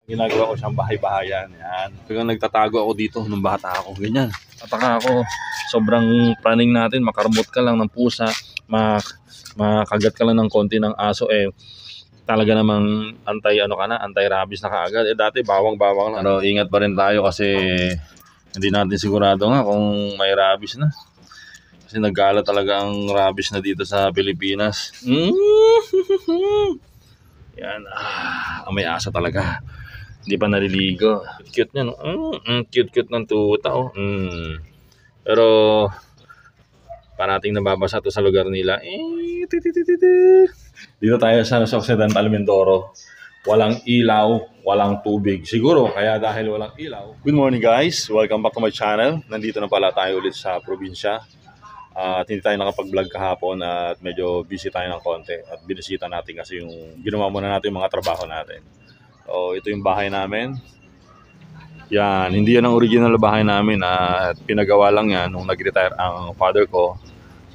Ginagawa ko siyang bahay-bahayan. Yan. Kaya nagtatago ako dito nung bata ako. Ganyan. Tataka ako. Sobrang planning natin. Makarmot ka lang ng pusa. Makagat ka lang ng konti ng aso. Talaga namang anti-rabies na kaagad. Dati bawang-bawang lang. Pero ingat pa rin tayo kasi hindi natin sigurado nga kung may rabies na. Kasi naggala talaga ang rabies na dito sa Pilipinas. Yan. May asa talaga. Hindi pa naliligo. Cute niya, no? Cute ng tuta, oh. Pero, parating nababasa to sa lugar nila. Dito tayo sa Occidental Mindoro. Walang ilaw, walang tubig. Siguro, kaya dahil walang ilaw. Good morning, guys. Welcome back to my channel. Nandito na pala tayo ulit sa probinsya. At hindi tayo nakapag-vlog kahapon at medyo busy tayo ng konti. At binisita natin kasi yung ginawa muna natin yung mga trabaho natin. So, ito yung bahay namin. Yan, hindi yan ang original bahay namin at pinagawa lang yan nung nag-retire ang father ko.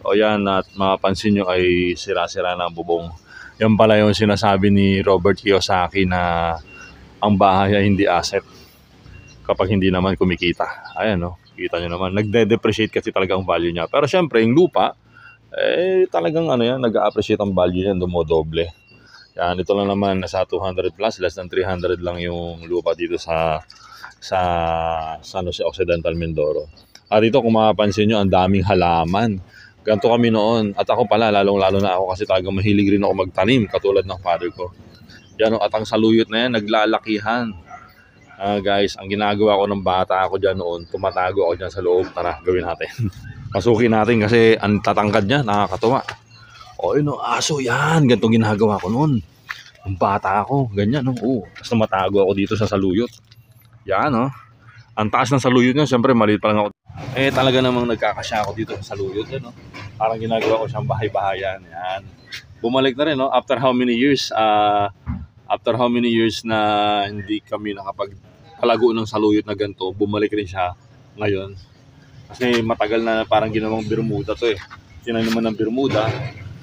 So, yan, at mapapansin nyo ay sira-sira na ang bubong. Yan pala yung sinasabi ni Robert Kiyosaki na ang bahay ay hindi asset kapag hindi naman kumikita. Ayan, no? Kita nyo naman, nagde-depreciate kasi talaga ang value niya. Pero syempre, yung lupa, talagang nag-a-appreciate ang value niya, dumodoble. Yan, ito lang naman, nasa 200 plus, less than 300 lang yung lupa dito sa Occidental Mindoro. At ito, kung mapapansin nyo, ang daming halaman. Ganito kami noon. At ako pala, lalong-lalo na ako kasi talagang mahilig rin ako magtanim, katulad ng father ko. Yan, at ang saluyot na yan, naglalakihan. Guys, ang ginagawa ko ng bata ako dyan noon, tumatago ako dyan sa loob. Tara, gawin natin. Pasukin natin kasi ang tatangkad niya, nakakatuwa. Aso yan. Ganito ginagawa ko noon. Ang bata ako, ganyan, no? Tapos tumatago ako dito sa saluyot. Yan, no? Ang taas ng saluyot niya, siyempre maliit pa lang ako. Talaga namang nagkakasya ako dito sa saluyot, no? Parang ginagawa ko siyang bahay-bahayan. Yan. Bumalik na rin, no? After how many years na hindi kami nakapagpalago ng saluyot na ganito, bumalik rin siya ngayon. Kasi matagal na parang ginawang Bermuda to Tinanim ng Bermuda.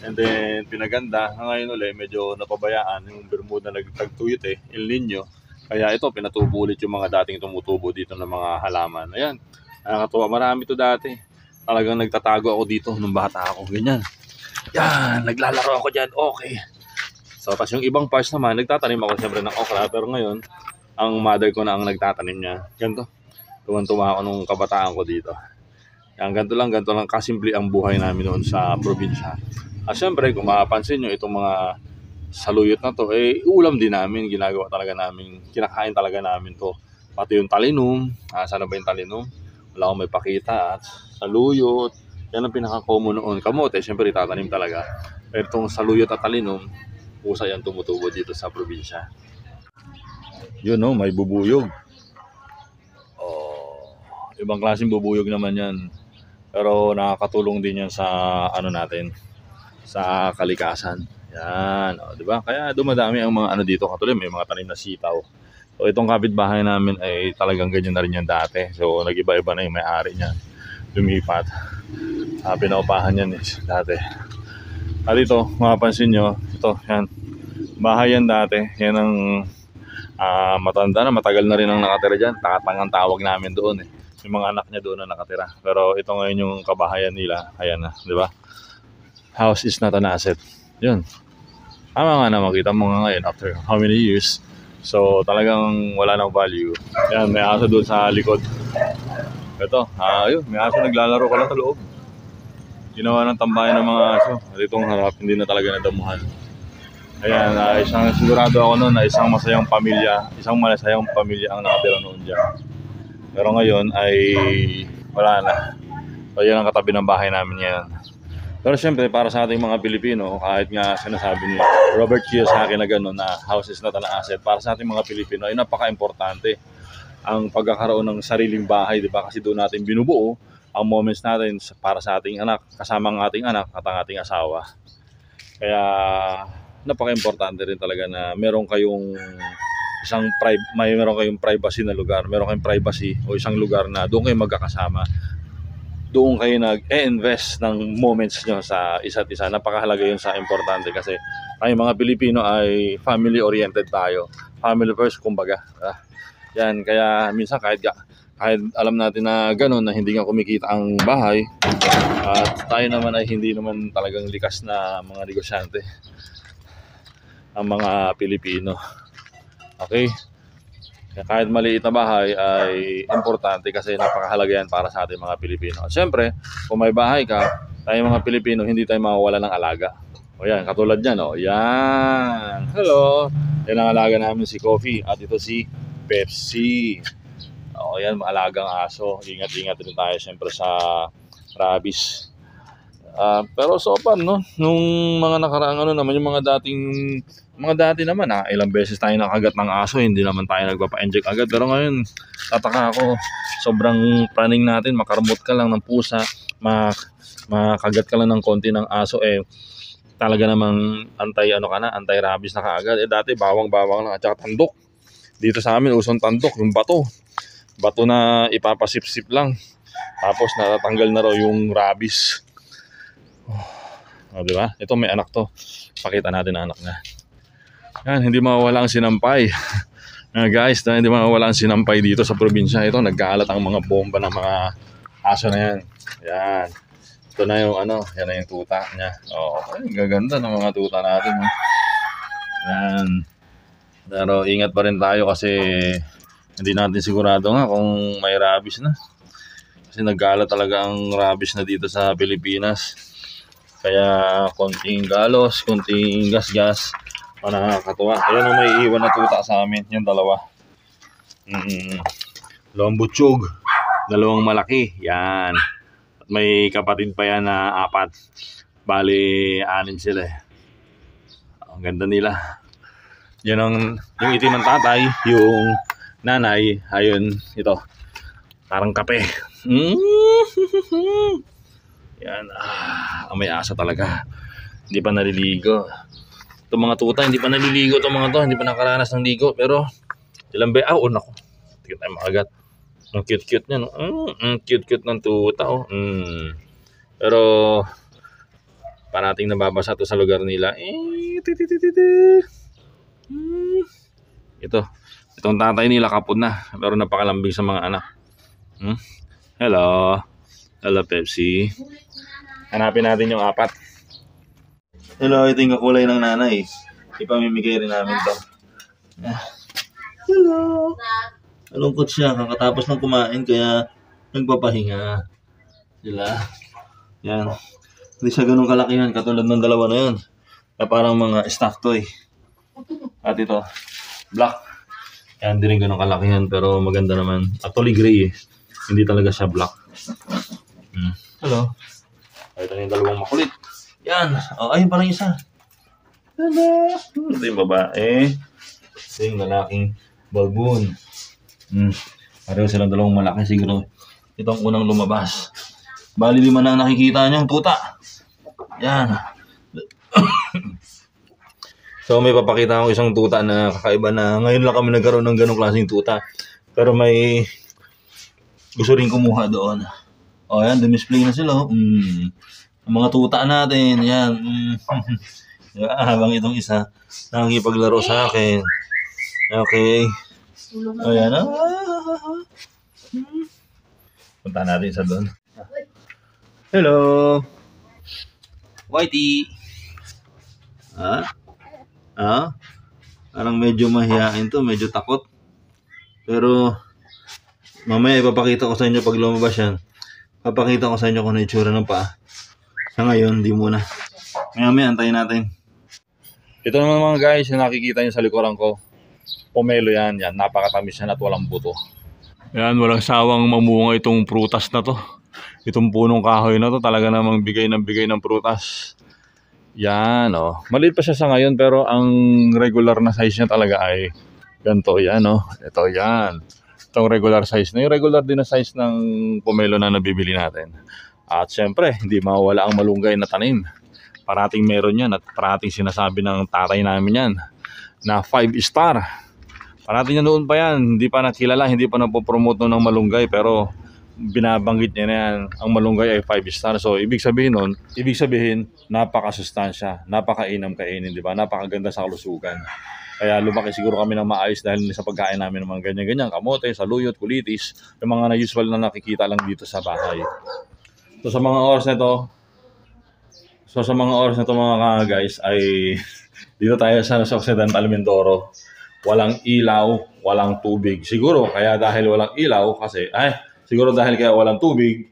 And then pinaganda, ngayon ulit medyo napabayaan yung Bermuda nagtagtuyot El Nino. Kaya ito pinatubo ulit yung mga dating tumutubo dito ng mga halaman. Ayan, nakakatuwa, marami to dati. Talagang nagtatago ako dito nung bata ako, ganyan. Yan, naglalaro ako dyan, okay. So tapos yung ibang parts naman, nagtatanim ako siyempre ng okra. Pero ngayon, ang mother ko na ang nagtatanim niya. Ganito, tuwan-tuwa ako nung kabataan ko dito. Yan, ganito lang kasimple ang buhay namin noon sa probinsya. At syempre, kung mapapansin nyo, itong mga saluyot na to, ulam din namin. Ginagawa talaga namin, kinakain talaga namin to. Pati yung talinum, sana ba yung talinum? Wala akong may pakita. At saluyot, yan ang pinaka-common noon. Kamote, syempre itatanim talaga. Pero itong saluyot at talinum, pusa yan tumutubo dito sa probinsya. Yun, no, may bubuyog. Ibang klaseng bubuyog naman yan. Pero nakakatulong din yan sa natin, sa kalikasan. Yan, di ba? Kaya dumadami ang mga dito, katulad may mga tanim na sitaw. So itong kapitbahay namin ay talagang ganyan na rin yan dati. So nag-iba-iba na yung may-ari niyan. Lumipat. Pinaupahan yan dati. At ito, mapapansin nyo, ito, yan. Bahay yan dati. Yan ang matanda na, matagal na rin ang nakatira dyan. Takatang ang tawag namin doon Yung mga anak niya doon na nakatira. Pero ito ngayon yung kabahayan nila. Ayan na, di ba? House is not an asset. Yun. Tama nga na, makita mo nga ngayon after how many years. So talagang wala nang value. Yan, may aso doon sa likod. Ito, yun, may aso naglalaro ka lang sa loob. Ginawa ng tambayan ng mga aso. At itong harap, hindi na talaga nadamuhan. Ayan, sigurado ako noon na isang masayang pamilya ang nakatira noon dyan. Pero ngayon ay wala na. So yan ang katabi ng bahay namin ngayon. Pero syempre para sa ating mga Pilipino, kahit nga sinasabi ni Robert Kiyosaki na gano'n na house is not an asset, para sa ating mga Pilipino ay napaka-importante ang pagkakaroon ng sariling bahay, di ba? Kasi doon natin binubuo ang moments natin para sa ating anak, kasama ang ating anak at ang ating asawa. Kaya napaka-importante rin talaga na meron kayong meron kayong privacy na lugar, meron kayong privacy o isang lugar na doon kayo magkakasama. doon kayo nag-e-invest ng moments nyo sa isa't isa. Napakahalaga yun sa importante kasi tayo mga Pilipino ay family oriented tayo. Family first kumbaga. Yan, kaya minsan kahit alam natin na gano'n na hindi nga kumikita ang bahay at tayo naman ay hindi naman talagang likas na mga negosyante ang mga Pilipino. Okay? Kahit maliit na bahay ay importante kasi napakahalaga yan para sa ating mga Pilipino. At syempre, kung may bahay ka, tayo mga Pilipino, hindi tayo mawawala ng alaga. O yan, katulad yan, o yan. Hello! Yan ang alaga namin si Coffee at ito si Pepsi. O yan, alagang aso. Ingat-ingat din tayo syempre sa rabies. Pero so far, no, nung mga nakaraang naman, yung mga dati naman, ilang beses tayo nakagat ng aso, hindi naman tayo nagpapa-inject agad. Pero ngayon, tataka ako, sobrang praning natin, makarmot ka lang ng pusa, makagat ka lang ng konti ng aso, talaga namang anti-rabies na kaagad. Dati bawang lang at saka tandok. Dito sa amin, usong tandok, yung bato na ipapasip-sip lang. Tapos natatanggal na raw yung rabies. Diba? Ito may anak to. Pakita natin ang anak niya. Yan, hindi mawawala ang sinampay. Guys, hindi mawawala ang sinampay dito sa probinsya. Ito, nagkaalat ang mga bomba ng mga aso na yan. Yan. Ito na yung yan na yung tuta niya. Gaganda ng mga tuta natin. Yan. Pero ingat pa rin tayo kasi hindi natin sigurado nga kung may rabies na. Kasi nagkaalat talaga ang rabies na dito sa Pilipinas. Kaya konting galos, konting gas-gas, nakakatuwa. Ayan ang may iwan na tuta sa amin, yung dalawa. Lombutsug, dalawang malaki, yan. At may kapatid pa yan na 4. Bali, 6 sila. Ang ganda nila. Yan yung itim ng tatay, yung nanay, ayun, ito. Parang kape. Yan, may asa talaga. Hindi pa naliligo. Itong mga tuta, hindi pa naliligo itong mga to. Hindi pa nakaranas ng ligo. Pero, ilang naku. Hindi tayo makagat. Ang cute-cute niya, no? Cute-cute ng tuta, oh. Pero, parating nababasa to sa lugar nila. Itong tatay nila kapon na. Pero napakalambing sa mga anak. Hello. Hello, Pepsi. Hanapin natin yung 4. Hello, ito yung kakulay ng nanay. Ipamimigay rin namin to. Hello. Malungkot siya. Kakatapos ng kumain kaya nagpapahinga sila. Yan. Hindi siya ganun kalakihan katulad ng dalawa na yun. Kaya parang mga stuffed toy. At ito, black. Yan, hindi rin ganun kalakihan pero maganda naman. Actually gray Hindi talaga siya black. Hello. Ito na yung dalawang makulit. Yan. Ayun parang isa. Hello. Ito yung babae. Ito yung lalaking balbon. Pareho silang dalawang malaki siguro. Ito ang unang lumabas. Bali 5 na nakikita niyong tuta. Yan. So may papakita akong isang tuta na kakaiba na ngayon lang kami nagkaroon ng ganong klaseng tuta. Pero may gusto rin kumuha doon. Yan, display na sila. Ang mga tuta natin, yan. Habang itong isa nakikipaglaro sa akin. Okay. Ayan. Punta natin sa doon. Hello. Whitey. Parang medyo mahihain to, medyo takot. Pero mamaya ipapakita ko sa inyo pag lumabas yan. Papakita ko sa inyo kung ano yung itsura ng paa. Sa ngayon, di muna. Maya antayin natin. Ito naman mga guys, yung nakikita nyo sa likuran ko. Pomelo yan. Napakatamis yan at walang buto. Yan, walang sawang mamunga itong prutas na to. Itong punong kahoy na to, talaga namang bigay ng prutas. Yan, maliit pa siya sa ngayon, pero ang regular na size niya talaga ay ganito. Yan, ito, yan. Itong regular size na. Yung regular din na size ng pomelo na nabibili natin. At syempre, hindi mawala ang malunggay na tanim. Parating meron yan at parating sinasabi ng tatay namin yan na 5-star. Parating na noon pa yan, hindi pa nakilala, hindi pa napopromote ng malunggay pero binabanggit niya na yan, ang malunggay ay 5 star. So, ibig sabihin nun, napakasustansya, napakainam kainin, di ba? Napakaganda sa kalusugan. Kaya lumaki siguro kami ng maayos dahil sa pagkain namin ng mga ganyan-ganyan, kamote, saluyot, kulitis, yung mga na-usual na nakikita lang dito sa bahay. So, sa mga oras na to, mga guys, ay dito tayo sa Occidental Mindoro. Walang ilaw, walang tubig. Siguro kaya dahil walang ilaw kasi siguro dahil kaya walang tubig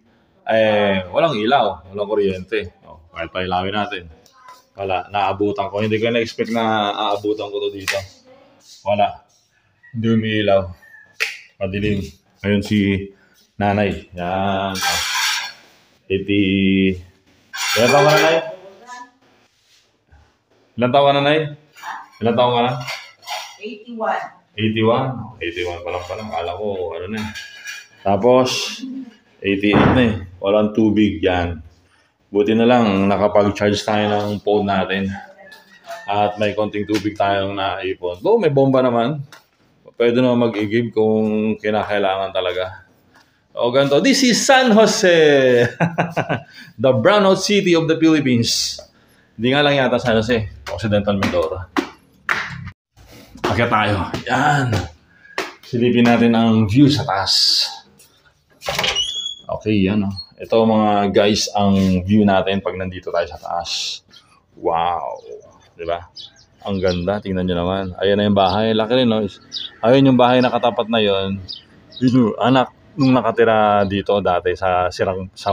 walang ilaw, walang kuryente. Kahit pailawin natin. Wala, naabutan ko. Hindi ko na-expect na aabutan ko to dito. Wala. Hindi umiilaw. Madilim. Ngayon si nanay. Yan. 80. Ilan taon ka na, Nay? Ilan taon ka na, Nay? Ilan taon ka na? 81. 81? 81 pa lang pala. Akala ko, ano na. Tapos, 88 na eh. Walang tubig yan. Buti na lang, nakapag-charge tayo ng phone natin. At may konting tubig tayong naipon. Though may bomba naman. Pwede naman mag-igib kung kinakailangan talaga. O ganito, this is San Jose! The brownout city of the Philippines. Hindi nga lang yata San Jose, Occidental Mindoro. Akyat tayo. Yan. Silipin natin ang view sa taas. Okay, yan. Ito mga guys, ang view natin pag nandito tayo sa taas. Wow. Diba? Ang ganda. Tingnan nyo naman. Ayan na yung bahay. Laki rin, no? Ayun yung bahay na katapat na yun. Yun, anak nung nakatira dito dati sa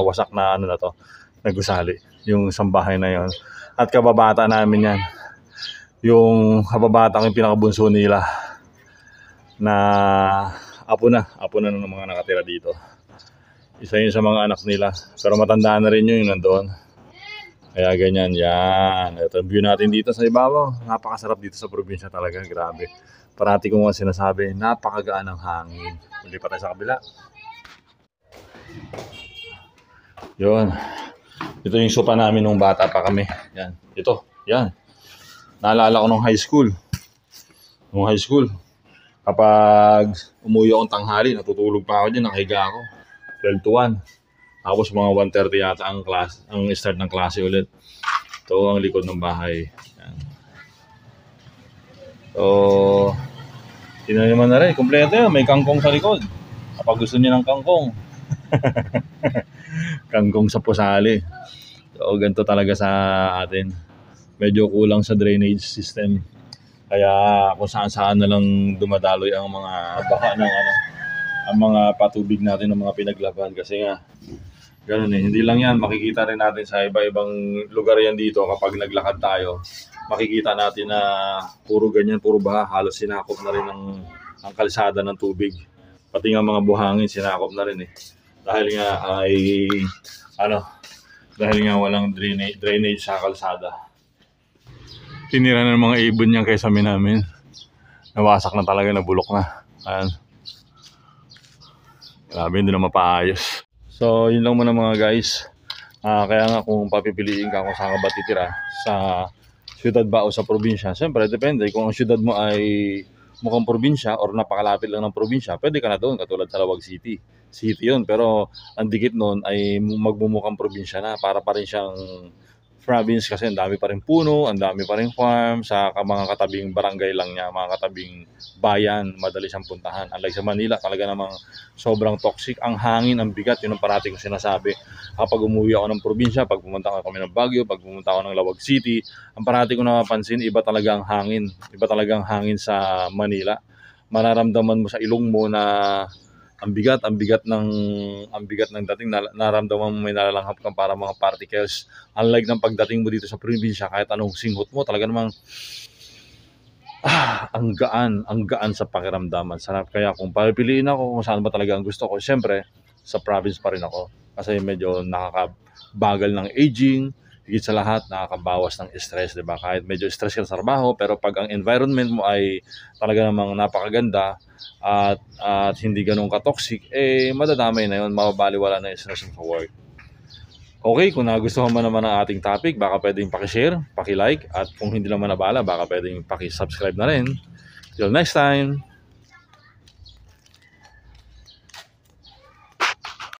wasak na ano na to, nagusali. Yung isang bahay na yon. At kababata namin yan. Yung kababata ko yung pinakabunso nila na apo na ng mga nakatira dito. Isa yun sa mga anak nila. Pero matanda na rin yun nandoon. Kaya ganyan, yan. Ito view natin dito sa ibabaw. Napakasarap dito sa probinsya talaga. Grabe. Parati ko nga sinasabi, napakagaan ng hangin. Hindi pa tayo sa kabila. Yun. Ito yung sopa namin nung bata pa kami. Yan. Ito. Yan. Naalala ko nung high school. Nung high school. Kapag umuwi akong tanghali, natutulog pa ako dyan, nakahiga ako. 12 to 1. Tapos mga 1:30 yata ang start ng klase ulit. Ito ang likod ng bahay. Yan. So, tingnan naman na rin. Kompleto yan. May kangkong sa likod. Kapag gusto niyo ng kangkong. Kangkong sa pusali. So, ganito talaga sa atin. Medyo kulang sa drainage system. Kaya kung saan-saan na lang dumadaloy ang mga baka ng ang mga patubig natin ng mga pinaglaban kasi nga ganoon hindi lang yan, makikita rin natin sa iba-ibang lugar yan dito kapag naglakad tayo. Makikita natin na puro ganyan, puro baha, halos sinakop na rin ang kalsada ng tubig. Pati nga mga buhangin sinakop na rin Dahil nga dahil nga walang drainage sa kalsada. Tinira na ng mga ibon yung kaysamin namin. Nawasak na talaga, nabulok na. Ayan. Grabe, hindi na mapaayos. So, yun lang muna mga guys. Kaya nga kung papipiliin ka kung saan ka ba titira, sa syudad ba o sa probinsya, siyempre depende. Kung ang syudad mo ay mukhang probinsya or napakalapit lang ng probinsya, pwede ka na doon, katulad sa Lawag City. City yun, pero ang dikit nun ay magmumukhang probinsya na, para pa rin siyang province kasi ang dami pa rin puno, ang dami pa rin farm, sa mga katabing barangay lang niya, mga katabing bayan, madali siyang puntahan. Unlike sa Manila, talaga namang sobrang toxic. Ang hangin, ang bigat, yun ang parati kong sinasabi. Kapag umuwi ako ng probinsya, pag pumunta kami ng Baguio, pag pumunta ako ng Lawag City, ang parati ko napapansin, iba talaga ang hangin. Iba talaga ang hangin sa Manila. Mararamdaman mo sa ilong mo na ang bigat ng dating, naramdaman mo may nalalanghap kang para mga particles. Unlike ng pagdating mo dito sa probinsya, kahit anong singhot mo, talaga namang ang gaan sa pakiramdaman. Sarap. Kaya kung papipiliin ako kung saan ba talaga ang gusto ko, syempre sa province pa rin ako. Kasi medyo nakakabagal ng aging, higit sa lahat nakakabawas ng stress, diba? Kahit medyo stress ka sa trabaho, pero pag ang environment mo ay talaga namang napakaganda at hindi ganun ka-toxic, madadamay na yun, mababaliwala na yung stress sa work. Okay, kung nagustuhan mo naman ang ating topic, baka pwedeng paki-share, paki-like, at kung hindi naman nabala, baka pwedeng paki-subscribe na rin. Till next time!